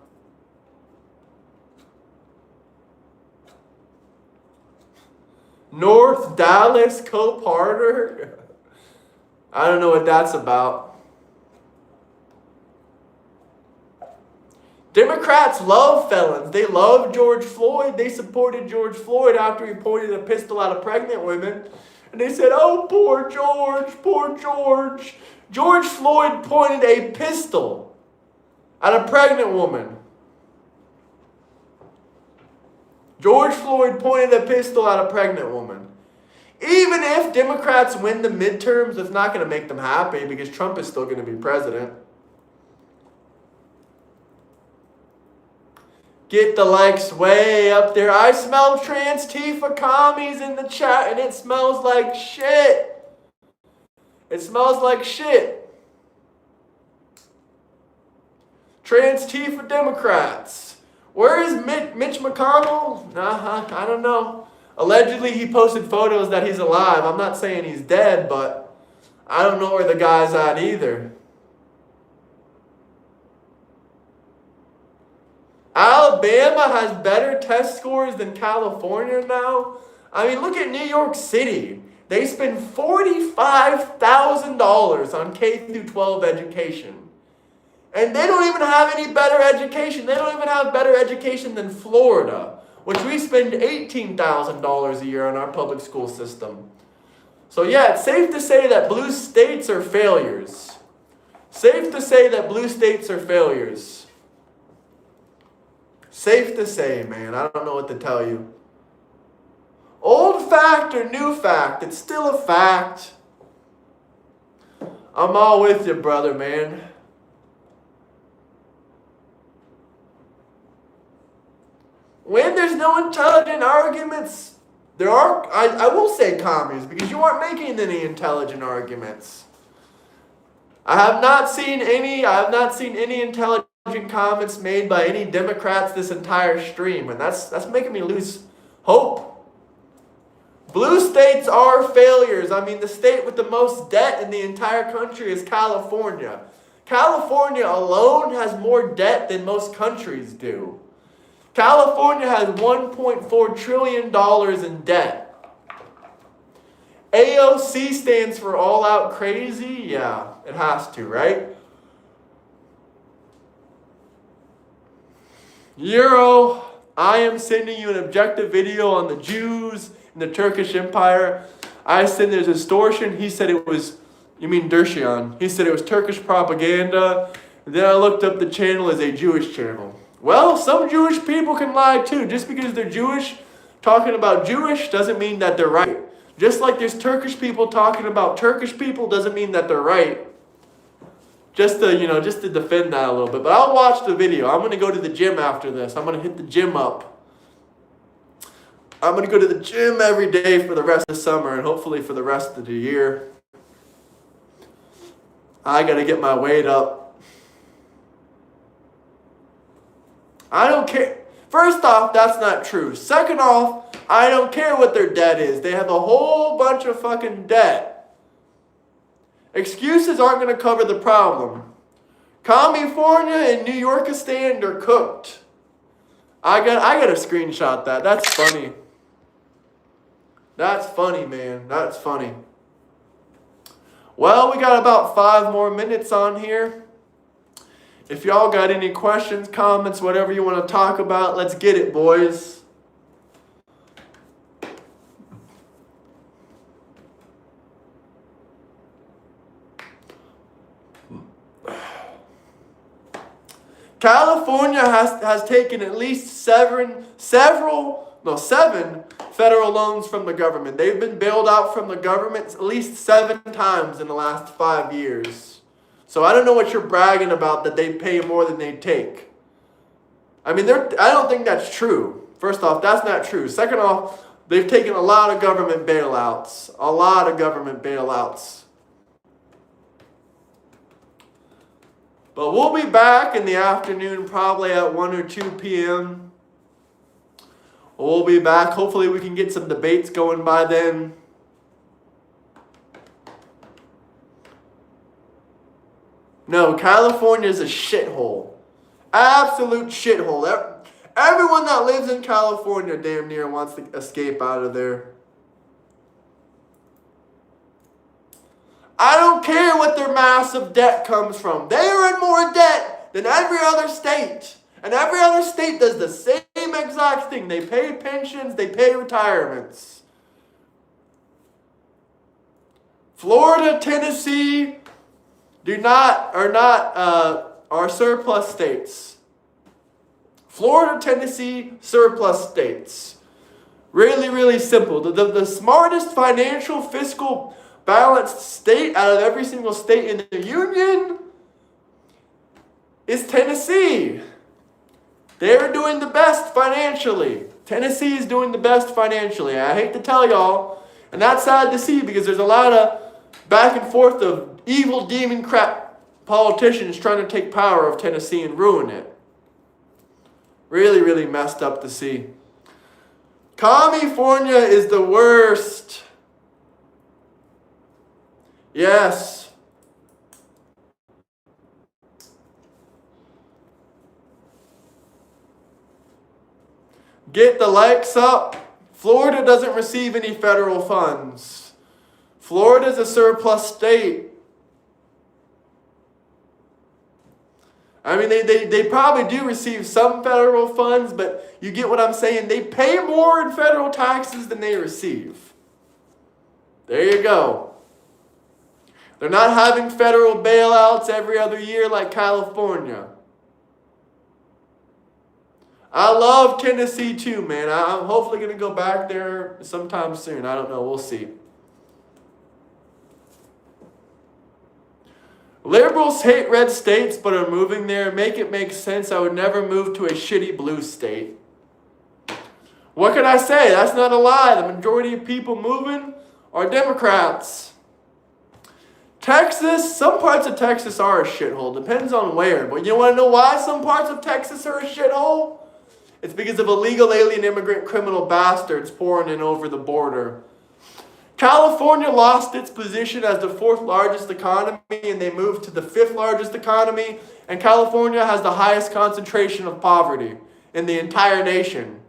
North Dallas co-partner? I don't know what that's about. Democrats love felons. They love George Floyd. They supported George Floyd after he pointed a pistol at a pregnant woman. And they said, oh, poor George, poor George. George Floyd pointed a pistol at a pregnant woman. George Floyd pointed a pistol at a pregnant woman. Even if Democrats win the midterms, it's not going to make them happy because Trump is still going to be president. Get the likes way up there. I smell trans Tifa commies in the chat and it smells like shit. It smells like shit. Trans Tifa Democrats. Where is Mitch McConnell? I don't know. Allegedly he posted photos that he's alive. I'm not saying he's dead, but I don't know where the guy's at either. Alabama has better test scores than California now. I mean, look at New York City. They spend $45,000 on K through 12 education. And they don't even have any better education. They don't even have better education than Florida, which we spend $18,000 a year on our public school system. So yeah, it's safe to say that blue states are failures. Safe to say that blue states are failures. Safe to say, man. I don't know what to tell you. Old fact or new fact, it's still a fact. I'm all with you, brother, man. When there's no intelligent arguments, there are, I will say commies, because you aren't making any intelligent arguments. I have not seen any intelligent comments made by any Democrats this entire stream, and that's making me lose hope. Blue states are failures. I mean, the state with the most debt in the entire country is California. California alone has more debt than most countries do. California has $1.4 trillion in debt. AOC stands for all out crazy? Yeah, it has to, right? Euro, I am sending you an objective video on the Jews in the Turkish Empire. I said there's extortion. He said it was, you mean Dershian. He said it was Turkish propaganda. And then I looked up the channel as a Jewish channel. Well, some Jewish people can lie too. Just because they're Jewish, talking about Jewish doesn't mean that they're right. Just like there's Turkish people talking about Turkish people doesn't mean that they're right. Just to defend that a little bit. But I'll watch the video. I'm going to go to the gym after this. I'm going to hit the gym up. I'm going to go to the gym every day for the rest of the summer and hopefully for the rest of the year. I got to get my weight up. I don't care. First off, that's not true. Second off, I don't care what their debt is. They have a whole bunch of fucking debt. Excuses aren't going to cover the problem. California and New Yorkistan are cooked. I got to screenshot that. That's funny. That's funny, man. That's funny. Well, we got about 5 more minutes on here. If y'all got any questions, comments, whatever you want to talk about, let's get it, boys. California has taken at least 7 federal loans from the government. They've been bailed out from the government at least 7 times in the last 5 years. So I don't know what you're bragging about that they pay more than they take. I mean, I don't think that's true. First off, that's not true. Second off, they've taken a lot of government bailouts. A lot of government bailouts. But we'll be back in the afternoon, probably at 1 or 2 p.m. We'll be back. Hopefully we can get some debates going by then. No, California is a shithole. Absolute shithole. Everyone that lives in California damn near wants to escape out of there. I don't care what their massive debt comes from. They are in more debt than every other state. And every other state does the same exact thing. They pay pensions, they pay retirements. Florida, Tennessee are surplus states. Florida, Tennessee, surplus states. Really, really simple. The smartest financial, fiscal, balanced state out of every single state in the union is Tennessee. They're doing the best financially. Tennessee is doing the best financially. I hate to tell y'all, and that's sad to see because there's a lot of back and forth of evil demon crap politicians trying to take power of Tennessee and ruin it. Really, really messed up to see. California is the worst. Yes. Get the likes up. Florida doesn't receive any federal funds. Florida's a surplus state. I mean, they probably do receive some federal funds, but you get what I'm saying? They pay more in federal taxes than they receive. There you go. They're not having federal bailouts every other year like California. I love Tennessee too, man. I'm hopefully going to go back there sometime soon. I don't know. We'll see. Liberals hate red states but are moving there. Make it make sense. I would never move to a shitty blue state. What can I say? That's not a lie. The majority of people moving are Democrats. Texas, some parts of Texas are a shithole. Depends on where. But you want to know why some parts of Texas are a shithole? It's because of illegal alien immigrant criminal bastards pouring in over the border. California lost its position as the 4th largest economy and they moved to the 5th largest economy. And California has the highest concentration of poverty in the entire nation.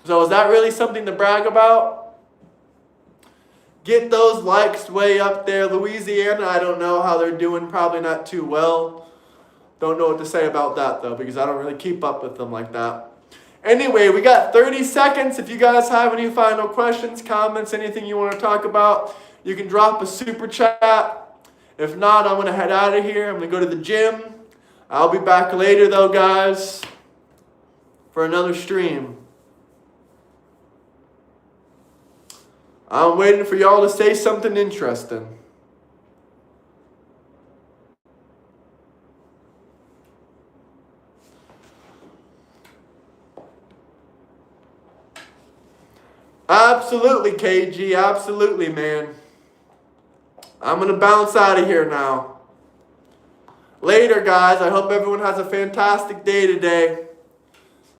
So is that really something to brag about? Get those likes way up there. Louisiana, I don't know how they're doing. Probably not too well. Don't know what to say about that, though, because I don't really keep up with them like that. Anyway, we got 30 seconds. If you guys have any final questions, comments, anything you want to talk about, you can drop a super chat. If not, I'm going to head out of here. I'm going to go to the gym. I'll be back later, though, guys, for another stream. I'm waiting for y'all to say something interesting. Absolutely, KG. Absolutely, man. I'm going to bounce out of here now. Later, guys. I hope everyone has a fantastic day today.